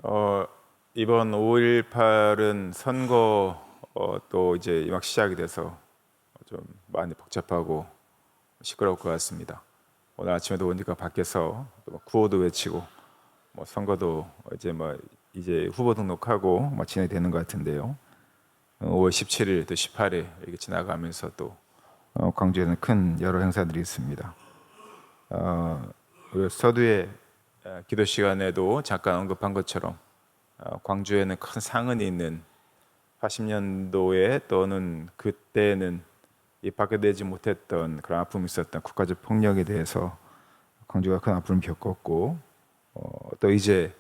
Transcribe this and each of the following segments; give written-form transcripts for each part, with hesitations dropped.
어, 이번 5.18은 선거 또 이제 막 시작이 돼서 좀 많이 복잡하고 시끄러울 것 같습니다. 오늘 아침에도 보니까 밖에서 또 구호도 외치고 선거도 이제 후보 등록하고 진행되는 것 같은데요. 5월 17일 또 18일 이렇게 지나가면서 또 광주에는 큰 여러 행사들이 있습니다. 우리 서두에 기도 시간에도 잠깐 언급한 것처럼 광주에는 큰 상흔이 있는 80년도에 또는 그때는 입학되지 못했던 그런 아픔이 있었던 국가적 폭력에 대해서 광주가 큰 아픔을 겪었고 또 이제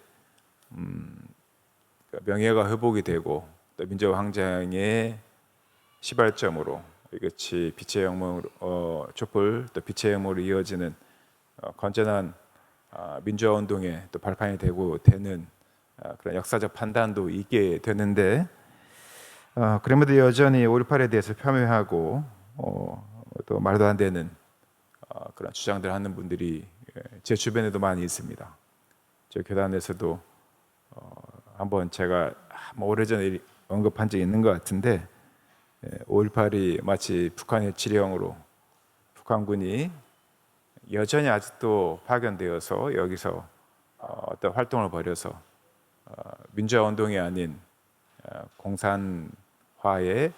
명예가 회복이 되고 또 민족 항쟁의 시발점으로 이것이 빛의 영웅으로 촛불 또 빛의 영웅으로 이어지는 건전한 민주화 운동의 또 발판이 되고 되는 그런 역사적 판단도 있게 되는데 그럼에도 여전히 5.18에 대해서 폄훼하고 또 말도 안 되는 그런 주장들 하는 분들이 제 주변에도 많이 있습니다. 저 교단에서도 한번 제가 오래전에 언급한 적이 있는 것 같은데 5.18이 마치 북한의 지령으로 북한군이 여전히 아직도 파견되어서 여기서 어떤 활동을 벌여서 민주화 운동이 아닌 공산화의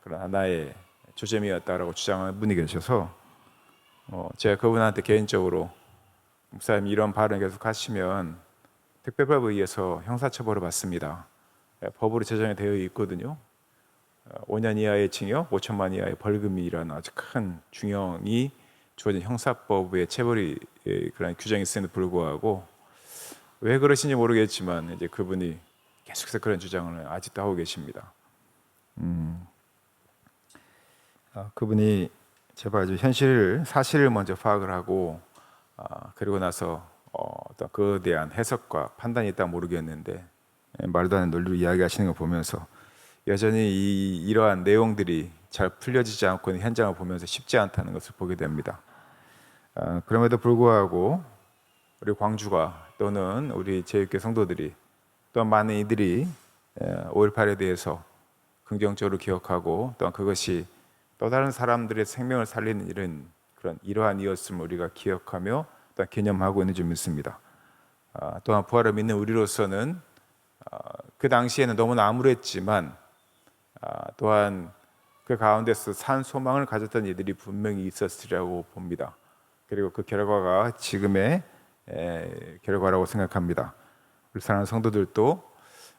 그런 하나의 조짐이었다라고 주장하는 분이 계셔서 제가 그분한테 개인적으로 목사님 이런 발언 계속 하시면 특별법에 의해서 형사처벌을 받습니다. 법으로 제정이 되어 있거든요. 5년 이하의 징역, 5천만 이하의 벌금이라는 아주 큰 중형이 주어진 형사법의 체벌이 그런 규정이 있음에도 불구하고 왜 그러신지 모르겠지만 이제 그분이 계속해서 그런 주장을 아직도 하고 계십니다. 그분이 제발 현실 사실을 먼저 파악을 하고 그리고 나서 어떤 그에 대한 해석과 판단이 있다 모르겠는데 말도 안 되는 논리로 이야기하시는 거 보면서 여전히 이러한 내용들이 잘 풀려지지 않고 있는 현장을 보면서 쉽지 않다는 것을 보게 됩니다. 그럼에도 불구하고 우리 광주가 또는 우리 제육교 성도들이 또 많은 이들이 5.18에 대해서 긍정적으로 기억하고 또한 그것이 또 다른 사람들의 생명을 살리는 일은 그런 이러한 이었음을 우리가 기억하며 또한 개념하고 있는 줄 믿습니다. 또한 부활을 믿는 우리로서는 그 당시에는 너무나 암울했지만 또한 그 가운데서 산 소망을 가졌던 이들이 분명히 있었으리라고 봅니다. 그리고 그 결과가 지금의 결과라고 생각합니다. 우리 사랑하는 성도들도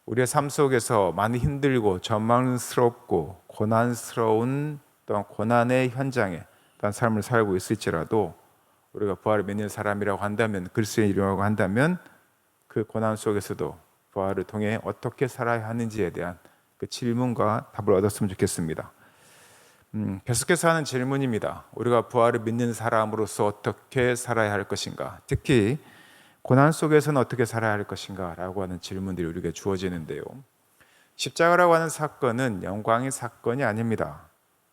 우리의 삶 속에서 많이 힘들고 전망스럽고 고난스러운 또한 고난의 현장에 또한 삶을 살고 있을지라도 우리가 부활을 믿는 사람이라고 한다면 그리스도의 이름이라고 한다면 그 고난 속에서도 부활을 통해 어떻게 살아야 하는지에 대한 그 질문과 답을 얻었으면 좋겠습니다. 계속해서 하는 질문입니다. 우리가 부활을 믿는 사람으로서 어떻게 살아야 할 것인가, 특히 고난 속에서는 어떻게 살아야 할 것인가 라고 하는 질문들이 우리에게 주어지는데요, 십자가라고 하는 사건은 영광의 사건이 아닙니다.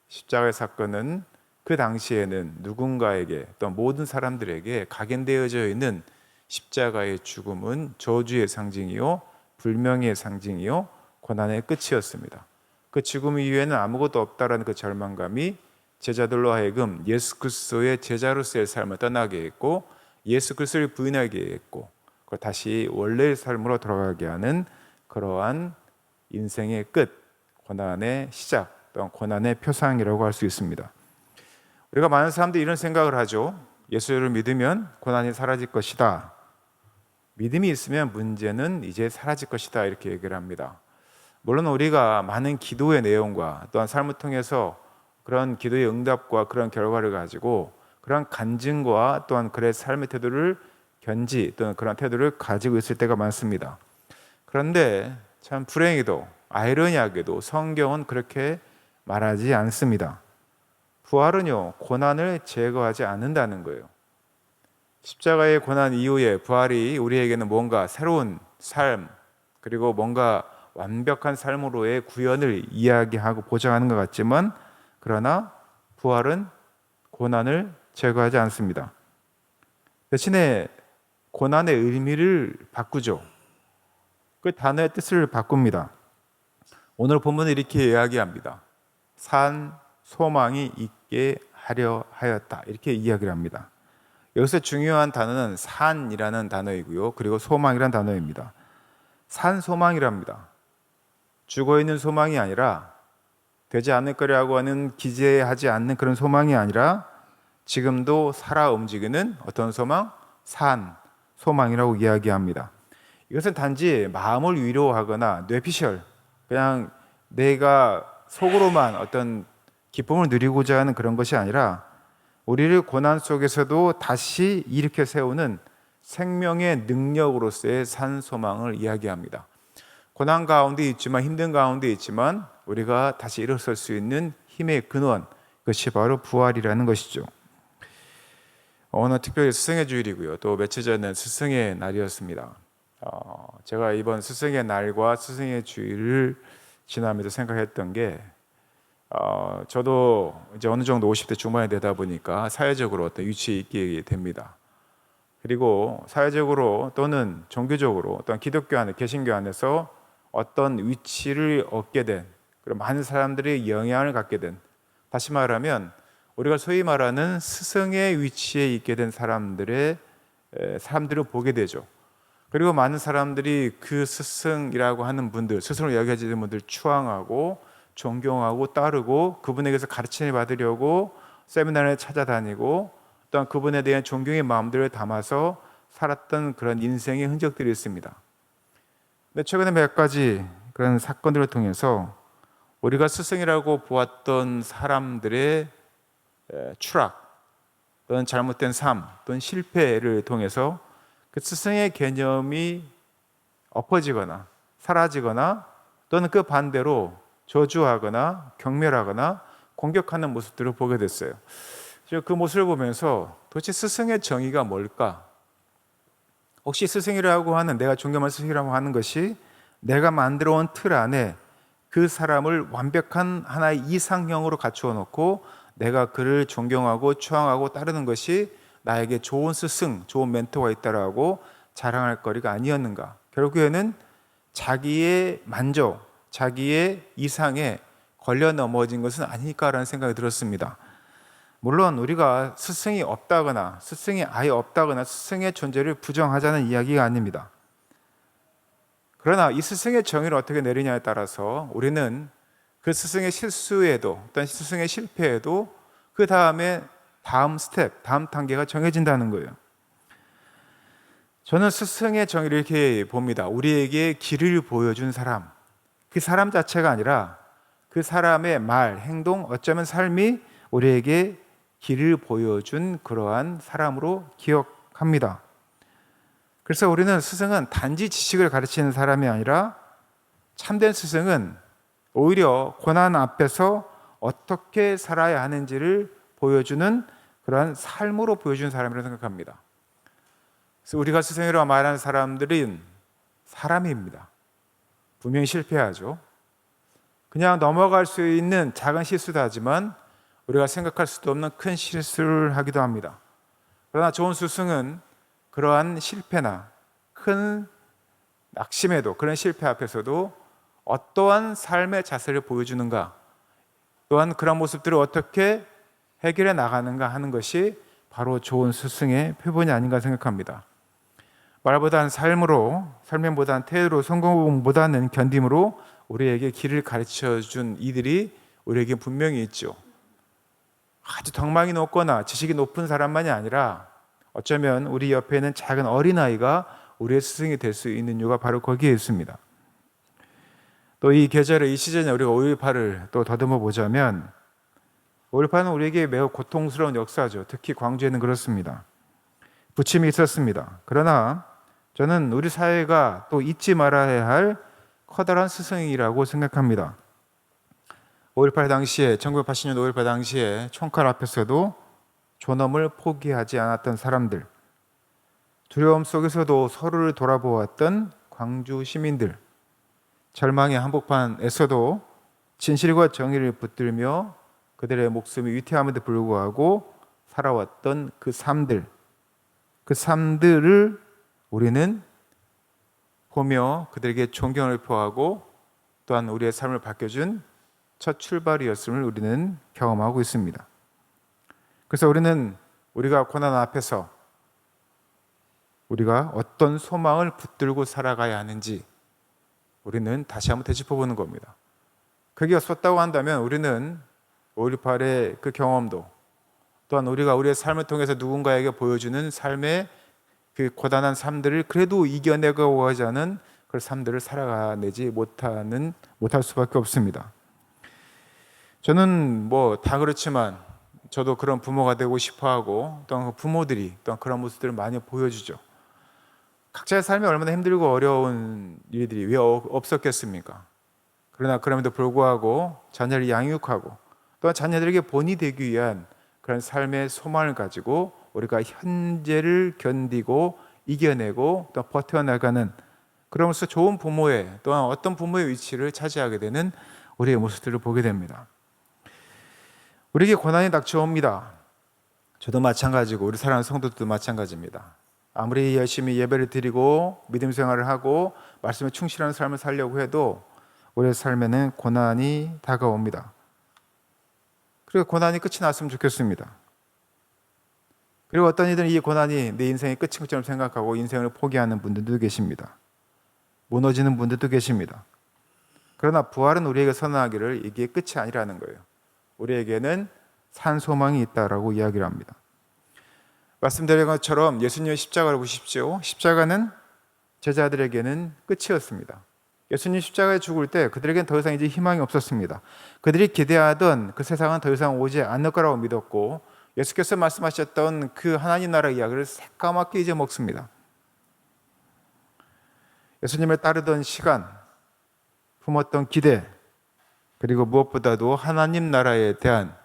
십자가의 사건은 그 당시에는 누군가에게 또 모든 사람들에게 각인되어져 있는 십자가의 죽음은 저주의 상징이요 불명예의 상징이요 고난의 끝이었습니다. 그 죽음 이후에는 아무것도 없다라는 그 절망감이 제자들로 하여금 예수 그리스도의 제자로서의 삶을 떠나게 했고 예수 그리스도를 부인하게 했고 그걸 다시 원래의 삶으로 돌아가게 하는 그러한 인생의 끝, 고난의 시작 또는 고난의 표상이라고 할 수 있습니다. 우리가 많은 사람들이 이런 생각을 하죠. 예수를 믿으면 고난이 사라질 것이다. 믿음이 있으면 문제는 이제 사라질 것이다. 이렇게 얘기를 합니다. 물론 우리가 많은 기도의 내용과 또한 삶을 통해서 그런 기도의 응답과 그런 결과를 가지고 그런 간증과 또한 그의 삶의 태도를 견지 또는 그런 태도를 가지고 있을 때가 많습니다. 그런데 참 불행히도 아이러니하게도 성경은 그렇게 말하지 않습니다. 부활은요, 고난을 제거하지 않는다는 거예요. 십자가의 고난 이후에 부활이 우리에게는 뭔가 새로운 삶, 그리고 뭔가 완벽한 삶으로의 구현을 이야기하고 보장하는 것 같지만, 그러나 부활은 고난을 제거하지 않습니다. 대신에 고난의 의미를 바꾸죠. 그 단어의 뜻을 바꿉니다. 오늘 본문은 이렇게 이야기합니다. 산 소망이 있게 하려 하였다. 이렇게 이야기를 합니다. 여기서 중요한 단어는 산이라는 단어이고요. 그리고 소망이라는 단어입니다. 산 소망이랍니다. 죽어있는 소망이 아니라 되지 않을 거라고 하는 기재하지 않는 그런 소망이 아니라 지금도 살아 움직이는 어떤 소망? 산 소망이라고 이야기합니다. 이것은 단지 마음을 위로하거나 뇌피셜 그냥 내가 속으로만 어떤 기쁨을 누리고자 하는 그런 것이 아니라 우리를 고난 속에서도 다시 일으켜 세우는 생명의 능력으로서의 산 소망을 이야기합니다. 고난 가운데 있지만 힘든 가운데 있지만 우리가 다시 일어설 수 있는 힘의 근원, 그것이 바로 부활이라는 것이죠. 오늘 특별히 스승의 주일이고요. 또 며칠 전은 스승의 날이었습니다. 제가 이번 스승의 날과 스승의 주일을 지나면서 생각했던 게 저도 이제 어느 정도 50대 중반이 되다 보니까 사회적으로 어떤 위치에 있게 됩니다. 그리고 사회적으로 또는 종교적으로 어떤 기독교 안에 개신교 안에서 어떤 위치를 얻게 된 그런 많은 사람들이 영향을 갖게 된 다시 말하면 우리가 소위 말하는 스승의 위치에 있게 된 사람들을 보게 되죠. 그리고 많은 사람들이 그 스승이라고 하는 분들, 스승을 이야기하시는 분들 추앙하고 존경하고 따르고 그분에게서 가르침을 받으려고 세미나를 찾아다니고 또한 그분에 대한 존경의 마음들을 담아서 살았던 그런 인생의 흔적들이 있습니다. 근데 최근에 몇 가지 그런 사건들을 통해서 우리가 스승이라고 보았던 사람들의 추락 또는 잘못된 삶 또는 실패를 통해서 그 스승의 개념이 엎어지거나 사라지거나 또는 그 반대로 저주하거나 경멸하거나 공격하는 모습들을 보게 됐어요. 그 모습을 보면서 도대체 스승의 정의가 뭘까? 혹시 스승이라고 하는 내가 존경하는 스승이라고 하는 것이 내가 만들어 온 틀 안에 그 사람을 완벽한 하나의 이상형으로 갖추어 놓고 내가 그를 존경하고 추앙하고 따르는 것이 나에게 좋은 스승, 좋은 멘토가 있다라고 자랑할 거리가 아니었는가? 결국에는 자기의 만족, 자기의 이상에 걸려 넘어진 것은 아닐까라는 생각이 들었습니다. 물론 우리가 스승이 없다거나 스승이 아예 없다거나 스승의 존재를 부정하자는 이야기가 아닙니다. 그러나 이 스승의 정의를 어떻게 내리냐에 따라서 우리는 그 스승의 실수에도 어떤 스승의 실패에도 그 다음에 다음 스텝, 다음 단계가 정해진다는 거예요. 저는 스승의 정의를 이렇게 봅니다. 우리에게 길을 보여준 사람, 그 사람 자체가 아니라 그 사람의 말, 행동, 어쩌면 삶이 우리에게 길을 보여준 그러한 사람으로 기억합니다. 그래서 우리는 스승은 단지 지식을 가르치는 사람이 아니라 참된 스승은 오히려 고난 앞에서 어떻게 살아야 하는지를 보여주는 그러한 삶으로 보여주는 사람이라고 생각합니다. 그래서 우리가 스승이라고 말하는 사람들은 사람입니다. 분명히 실패하죠. 그냥 넘어갈 수 있는 작은 실수도 하지만 우리가 생각할 수도 없는 큰 실수를 하기도 합니다. 그러나 좋은 스승은 그러한 실패나 큰 낙심에도 그런 실패 앞에서도 어떠한 삶의 자세를 보여주는가 또한 그런 모습들을 어떻게 해결해 나가는가 하는 것이 바로 좋은 스승의 표본이 아닌가 생각합니다. 말보다는 삶으로, 설명보다는 태도로, 성공보다는 견딤으로 우리에게 길을 가르쳐준 이들이 우리에게 분명히 있죠. 아주 덕망이 높거나 지식이 높은 사람만이 아니라 어쩌면 우리 옆에 있는 작은 어린아이가 우리의 스승이 될 수 있는 이유가 바로 거기에 있습니다. 또 이 계절에 이 시즌에 우리가 5.18을 또 더듬어 보자면 5.18은 우리에게 매우 고통스러운 역사죠. 특히 광주에는 그렇습니다. 부침이 있었습니다. 그러나 저는 우리 사회가 또 잊지 말아야 할 커다란 스승이라고 생각합니다. 5.18 당시에 1980년 5.18 당시에 총칼 앞에서도 존엄을 포기하지 않았던 사람들, 두려움 속에서도 서로를 돌아보았던 광주 시민들, 절망의 한복판에서도 진실과 정의를 붙들며 그들의 목숨이 위태함에도 불구하고 살아왔던 그 삶들, 그 삶들을 우리는 보며 그들에게 존경을 표하고 또한 우리의 삶을 바뀌어준 첫 출발이었음을 우리는 경험하고 있습니다. 그래서 우리가 고난 앞에서 우리가 어떤 소망을 붙들고 살아가야 하는지 우리는 다시 한번 되짚어보는 겁니다. 그게 없었다고 한다면 우리는 5.18의 그 경험도 또한 우리가 우리의 삶을 통해서 누군가에게 보여주는 삶의 그 고단한 삶들을 그래도 이겨내고 하자는 그 삶들을 살아내지 못할 수밖에 없습니다. 저는 다 그렇지만 저도 그런 부모가 되고 싶어하고 또한 그 부모들이 또한 그런 모습들을 많이 보여주죠. 각자의 삶이 얼마나 힘들고 어려운 일들이 왜 없었겠습니까? 그러나 그럼에도 불구하고 자녀를 양육하고 또한 자녀들에게 본이 되기 위한 그런 삶의 소망을 가지고 우리가 현재를 견디고 이겨내고 또 버텨나가는 그러면서 좋은 부모의 또한 어떤 부모의 위치를 차지하게 되는 우리의 모습들을 보게 됩니다. 우리에게 고난이 닥쳐옵니다. 저도 마찬가지고 우리 사랑하는 성도들도 마찬가지입니다. 아무리 열심히 예배를 드리고 믿음 생활을 하고 말씀에 충실한 삶을 살려고 해도 우리의 삶에는 고난이 다가옵니다. 그리고 고난이 끝이 났으면 좋겠습니다. 그리고 어떤 이들은 이 고난이 내 인생의 끝인 것처럼 생각하고 인생을 포기하는 분들도 계십니다. 무너지는 분들도 계십니다. 그러나 부활은 우리에게 선언하기를 이게 끝이 아니라는 거예요. 우리에게는 산 소망이 있다라고 이야기를 합니다. 말씀드린 것처럼 예수님의 십자가를 보십시오. 십자가는 제자들에게는 끝이었습니다. 예수님 십자가에 죽을 때 그들에게는 더 이상 이제 희망이 없었습니다. 그들이 기대하던 그 세상은 더 이상 오지 않을 거라고 믿었고 예수께서 말씀하셨던 그 하나님 나라 이야기를 새까맣게 잊어먹습니다. 예수님을 따르던 시간, 품었던 기대, 그리고 무엇보다도 하나님 나라에 대한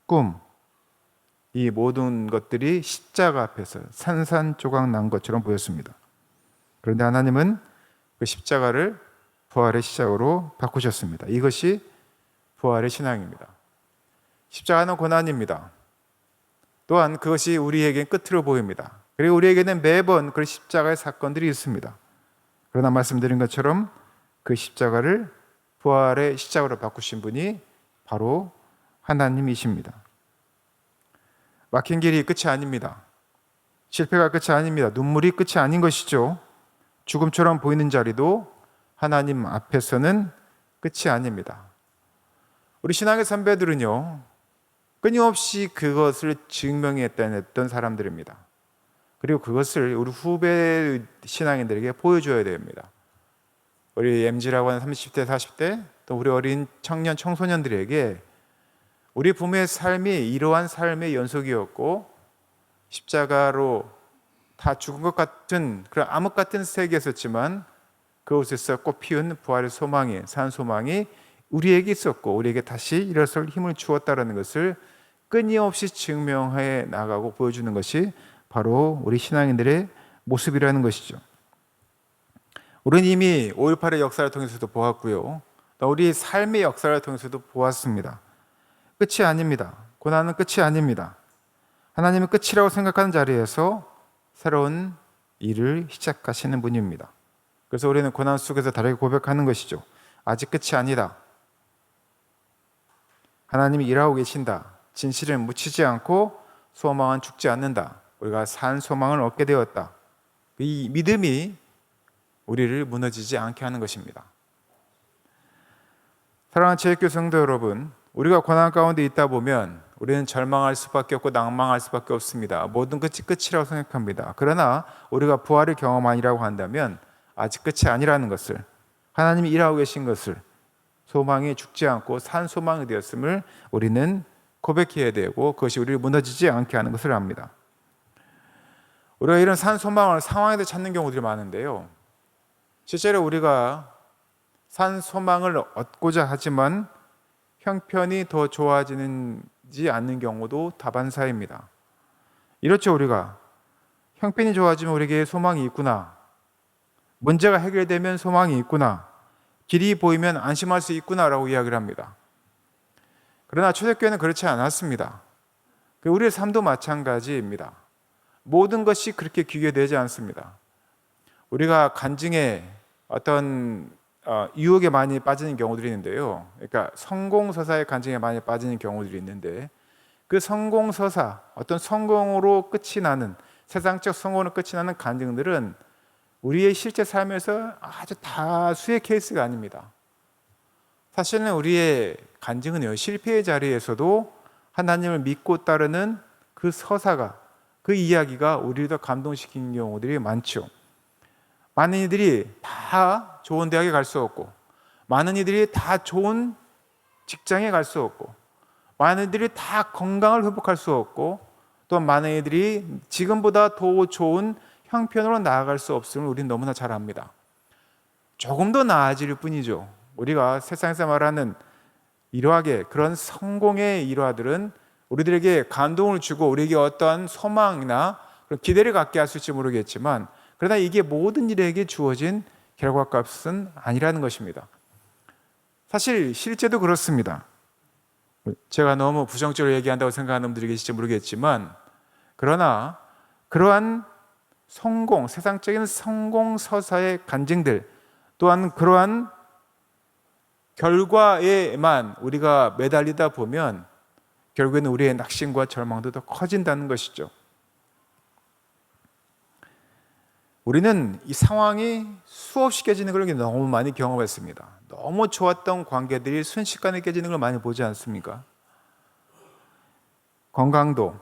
꿈, 이 모든 것들이 십자가 앞에서 산산조각 난 것처럼 보였습니다. 그런데 하나님은 그 십자가를 부활의 시작으로 바꾸셨습니다. 이것이 부활의 신앙입니다. 십자가는 고난입니다. 또한 그것이 우리에게 끝으로 보입니다. 그리고 우리에게는 매번 그 십자가의 사건들이 있습니다. 그러나 말씀드린 것처럼 그 십자가를 부활의 시작으로 바꾸신 분이 바로 하나님이십니다. 막힌 길이 끝이 아닙니다. 실패가 끝이 아닙니다. 눈물이 끝이 아닌 것이죠. 죽음처럼 보이는 자리도 하나님 앞에서는 끝이 아닙니다. 우리 신앙의 선배들은요, 끊임없이 그것을 증명했던 사람들입니다. 그리고 그것을 우리 후배 신앙인들에게 보여줘야 됩니다. 우리 MZ라고 하는 30대, 40대, 또 우리 어린 청년, 청소년들에게 우리 부모의 삶이 이러한 삶의 연속이었고 십자가로 다 죽은 것 같은 그런 암흑 같은 세계였었지만 그곳에서 꽃피운 부활의 소망이, 산 소망이 우리에게 있었고 우리에게 다시 일어설 힘을 주었다는 것을 끊임없이 증명해 나가고 보여주는 것이 바로 우리 신앙인들의 모습이라는 것이죠. 우리는 이미 5.18의 역사를 통해서도 보았고요. 또 우리 삶의 역사를 통해서도 보았습니다. 끝이 아닙니다. 고난은 끝이 아닙니다. 하나님은 끝이라고 생각하는 자리에서 새로운 일을 시작하시는 분입니다. 그래서 우리는 고난 속에서 다르게 고백하는 것이죠. 아직 끝이 아니다. 하나님이 일하고 계신다. 진실은 묻히지 않고 소망은 죽지 않는다. 우리가 산 소망을 얻게 되었다. 이 믿음이 우리를 무너지지 않게 하는 것입니다. 사랑하는 제일교회 성도 여러분, 우리가 고난 가운데 있다 보면 우리는 절망할 수밖에 없고 낭망할 수밖에 없습니다. 모든 끝이 끝이라고 생각합니다. 그러나 우리가 부활을 경험하니라고 한다면 아직 끝이 아니라는 것을, 하나님이 일하고 계신 것을, 소망이 죽지 않고 산 소망이 되었음을 우리는 고백해야 되고 그것이 우리를 무너지지 않게 하는 것을 압니다. 우리가 이런 산 소망을 상황에서 찾는 경우들이 많은데요. 실제로 우리가 산 소망을 얻고자 하지만 형편이 더 좋아지지 않는 경우도 다반사입니다. 이렇죠. 우리가 형편이 좋아지면 우리에게 소망이 있구나, 문제가 해결되면 소망이 있구나, 길이 보이면 안심할 수 있구나라고 이야기를 합니다. 그러나 초대교회는 그렇지 않았습니다. 우리의 삶도 마찬가지입니다. 모든 것이 그렇게 귀결되지 않습니다. 우리가 간증에 어떤 유혹에 많이 빠지는 경우들이 있는데요. 그러니까 성공서사의 간증에 많이 빠지는 경우들이 있는데 그 성공서사, 어떤 성공으로 끝이 나는 세상적 성공으로 끝이 나는 간증들은 우리의 실제 삶에서 아주 다수의 케이스가 아닙니다. 사실은 우리의 간증은요, 실패의 자리에서도 하나님을 믿고 따르는 그 서사가, 그 이야기가 우리를 더 감동시키는 경우들이 많죠. 많은 이들이 다 좋은 대학에 갈 수 없고, 많은 이들이 다 좋은 직장에 갈 수 없고, 많은 이들이 다 건강을 회복할 수 없고, 또 많은 이들이 지금보다 더 좋은 형편으로 나아갈 수 없음을 우리는 너무나 잘 압니다. 조금 더 나아질 뿐이죠. 우리가 세상에서 말하는 이러하게 그런 성공의 일화들은 우리들에게 감동을 주고 우리에게 어떠한 소망이나 그런 기대를 갖게 했을지 모르겠지만, 그러나 이게 모든 일에게 주어진 결과값은 아니라는 것입니다. 사실 실제도 그렇습니다. 제가 너무 부정적으로 얘기한다고 생각하는 분들이 계실지 모르겠지만, 그러나 그러한 성공, 세상적인 성공 서사의 간증들, 또한 그러한 결과에만 우리가 매달리다 보면 결국에는 우리의 낙심과 절망도 더 커진다는 것이죠. 우리는 이 상황이 수없이 깨지는 걸 너무 많이 경험했습니다. 너무 좋았던 관계들이 순식간에 깨지는 걸 많이 보지 않습니까? 건강도,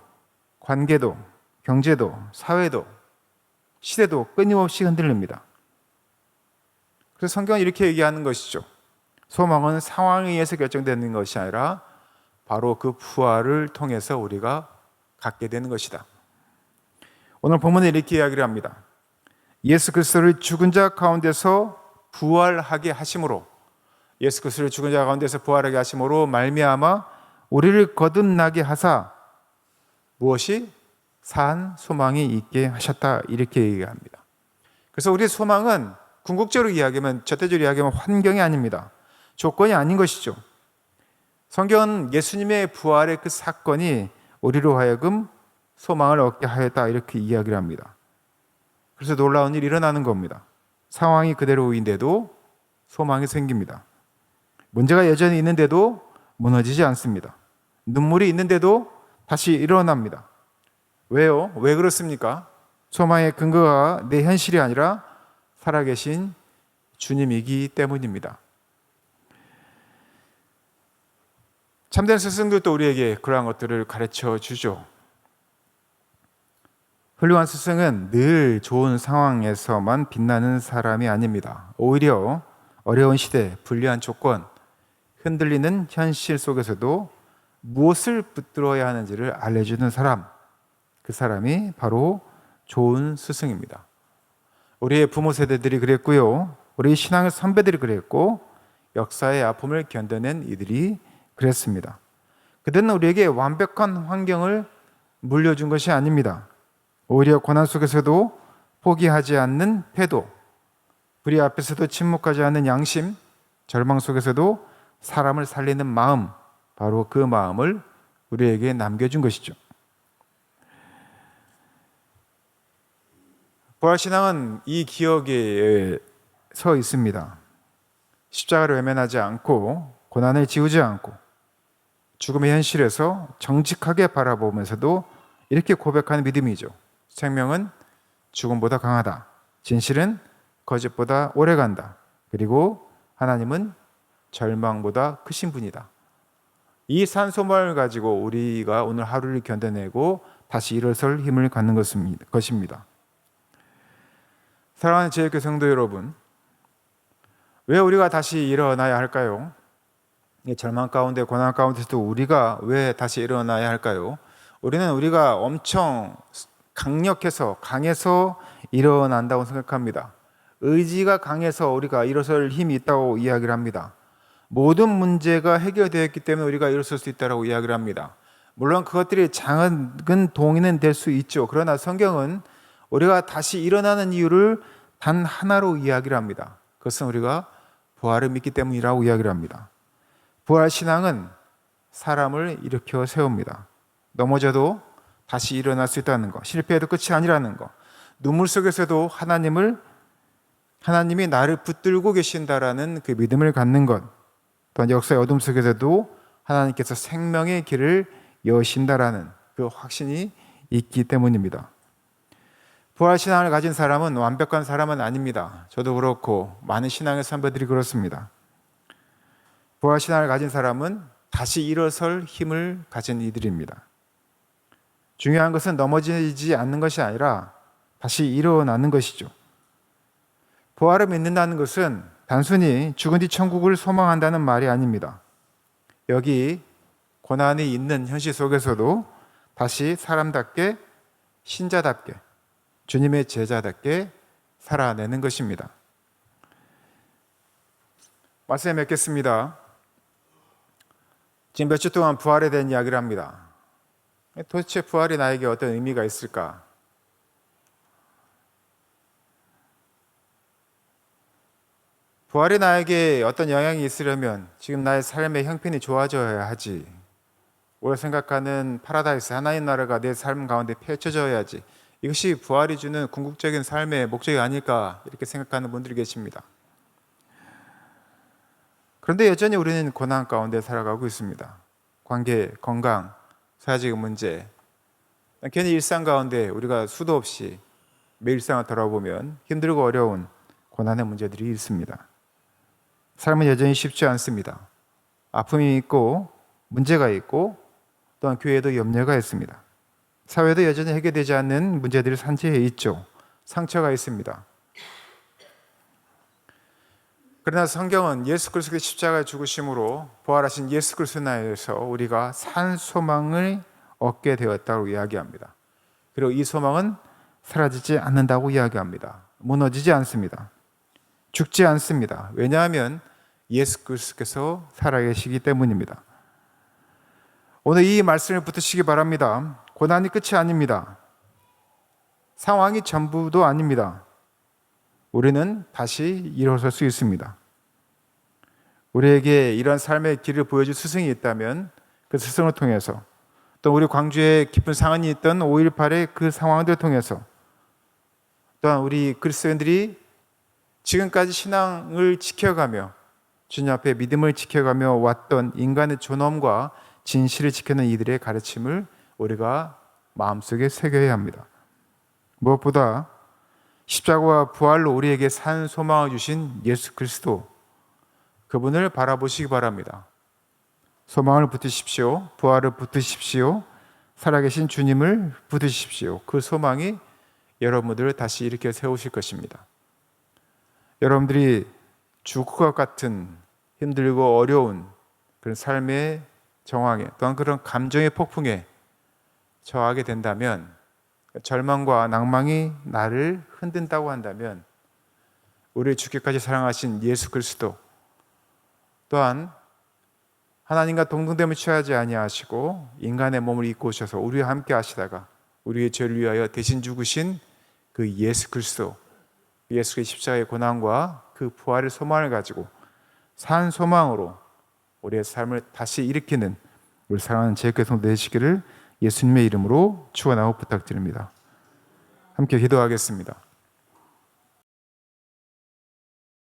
관계도, 경제도, 사회도, 시대도 끊임없이 흔들립니다. 그래서 성경은 이렇게 얘기하는 것이죠. 소망은 상황에 의해서 결정되는 것이 아니라 바로 그 부활을 통해서 우리가 갖게 되는 것이다. 오늘 본문에 이렇게 이야기를 합니다. 예수 그리스도를 죽은 자 가운데서 부활하게 하심으로, 예수 그리스도를 죽은 자 가운데서 부활하게 하심으로 말미암아 우리를 거듭나게 하사 무엇이? 산 소망이 있게 하셨다, 이렇게 얘기합니다. 그래서 우리의 소망은 궁극적으로 이야기하면, 절대적으로 이야기하면 환경이 아닙니다. 조건이 아닌 것이죠. 성경은 예수님의 부활의 그 사건이 우리로 하여금 소망을 얻게 하였다, 이렇게 이야기를 합니다. 그래서 놀라운 일이 일어나는 겁니다. 상황이 그대로인데도 소망이 생깁니다. 문제가 여전히 있는데도 무너지지 않습니다. 눈물이 있는데도 다시 일어납니다. 왜요? 왜 그렇습니까? 소망의 근거가 내 현실이 아니라 살아계신 주님이기 때문입니다. 참된 스승들도 우리에게 그러한 것들을 가르쳐 주죠. 훌륭한 스승은 늘 좋은 상황에서만 빛나는 사람이 아닙니다. 오히려 어려운 시대, 불리한 조건, 흔들리는 현실 속에서도 무엇을 붙들어야 하는지를 알려주는 사람, 그 사람이 바로 좋은 스승입니다. 우리의 부모 세대들이 그랬고요, 우리 신앙의 선배들이 그랬고, 역사의 아픔을 견뎌낸 이들이 그랬습니다. 그들은 우리에게 완벽한 환경을 물려준 것이 아닙니다. 오히려 고난 속에서도 포기하지 않는 태도, 불의 앞에서도 침묵하지 않는 양심, 절망 속에서도 사람을 살리는 마음, 바로 그 마음을 우리에게 남겨준 것이죠. 부활신앙은 이 기억에 서 있습니다. 십자가를 외면하지 않고 고난을 지우지 않고 죽음의 현실에서 정직하게 바라보면서도 이렇게 고백하는 믿음이죠. 생명은 죽음보다 강하다. 진실은 거짓보다 오래간다. 그리고 하나님은 절망보다 크신 분이다. 이 산소망을 가지고 우리가 오늘 하루를 견뎌내고 다시 일어설 힘을 갖는 것입니다. 사랑하는 제일교회 성도 여러분, 왜 우리가 다시 일어나야 할까요? 절망 가운데, 고난 가운데서도 우리가 왜 다시 일어나야 할까요? 우리가 엄청 강해서 일어난다고 생각합니다. 의지가 강해서 우리가 일어설 힘이 있다고 이야기를 합니다. 모든 문제가 해결되었기 때문에 우리가 일어설 수 있다고 이야기를 합니다. 물론 그것들이 작은 동의는 될 수 있죠. 그러나 성경은 우리가 다시 일어나는 이유를 단 하나로 이야기를 합니다. 그것은 우리가 부활을 믿기 때문이라고 이야기를 합니다. 부활신앙은 사람을 일으켜 세웁니다. 넘어져도 다시 일어날 수 있다는 것, 실패해도 끝이 아니라는 것, 눈물 속에서도 하나님을 하나님이 나를 붙들고 계신다라는 그 믿음을 갖는 것, 또한 역사의 어둠 속에서도 하나님께서 생명의 길을 여신다라는 그 확신이 있기 때문입니다. 부활신앙을 가진 사람은 완벽한 사람은 아닙니다. 저도 그렇고 많은 신앙의 선배들이 그렇습니다. 부활신앙을 가진 사람은 다시 일어설 힘을 가진 이들입니다. 중요한 것은 넘어지지 않는 것이 아니라 다시 일어나는 것이죠. 부활을 믿는다는 것은 단순히 죽은 뒤 천국을 소망한다는 말이 아닙니다. 여기 고난이 있는 현실 속에서도 다시 사람답게, 신자답게, 주님의 제자답게 살아내는 것입니다. 말씀에 맺겠습니다. 지금 몇 주 동안 부활에 대한 이야기를 합니다. 도대체 부활이 나에게 어떤 의미가 있을까? 부활이 나에게 어떤 영향이 있으려면 지금 나의 삶의 형편이 좋아져야 하지. 우리가 생각하는 파라다이스, 하나님 나라가 내 삶 가운데 펼쳐져야지. 이것이 부활이 주는 궁극적인 삶의 목적이 아닐까 이렇게 생각하는 분들이 계십니다. 그런데 여전히 우리는 고난 가운데 살아가고 있습니다. 관계, 건강, 사회적 문제, 괜히 일상 가운데 우리가 수도 없이 매일 일상을 돌아보면 힘들고 어려운 고난의 문제들이 있습니다. 삶은 여전히 쉽지 않습니다. 아픔이 있고 문제가 있고 또한 교회에도 염려가 있습니다. 사회도 여전히 해결되지 않는 문제들이 산재해 있죠. 상처가 있습니다. 그러나 성경은 예수 그리스도의 십자가의 죽으심으로 부활하신 예수 그리스도 나에서 우리가 산 소망을 얻게 되었다고 이야기합니다. 그리고 이 소망은 사라지지 않는다고 이야기합니다. 무너지지 않습니다. 죽지 않습니다. 왜냐하면 예수 그리스도께서 살아계시기 때문입니다. 오늘 이 말씀을 붙드시기 바랍니다. 고난이 끝이 아닙니다. 상황이 전부도 아닙니다. 우리는 다시 일어설 수 있습니다. 우리에게 이런 삶의 길을 보여줄 스승이 있다면 그 스승을 통해서 또 우리 광주에 깊은 상흔이 있던 5.18의 그 상황들을 통해서 또한 우리 그리스도인들이 지금까지 신앙을 지켜가며 주님 앞에 믿음을 지켜가며 왔던 인간의 존엄과 진실을 지키는 이들의 가르침을 우리가 마음속에 새겨야 합니다. 무엇보다 십자가와 부활로 우리에게 산 소망을 주신 예수 그리스도, 그분을 바라보시기 바랍니다. 소망을 붙드십시오. 부활을 붙드십시오. 살아계신 주님을 붙드십시오. 그 소망이 여러분들을 다시 일으켜 세우실 것입니다. 여러분들이 죽을 것 같은 힘들고 어려운 그런 삶의 정황에 또한 그런 감정의 폭풍에 처하게 된다면, 절망과 낭망이 나를 흔든다고 한다면 우리를 죽기까지 사랑하신 예수 그리스도 또한 하나님과 동등됨을 취하지 아니하시고 인간의 몸을 입고 오셔서 우리와 함께 하시다가 우리의 죄를 위하여 대신 죽으신 그 예수 그리스도, 예수의 십자가의 고난과 그 부활의 소망을 가지고 산 소망으로 우리의 삶을 다시 일으키는 우리 사랑하는 제육회 성도 되시기를 예수님의 이름으로 축원하고 부탁드립니다. 함께 기도하겠습니다.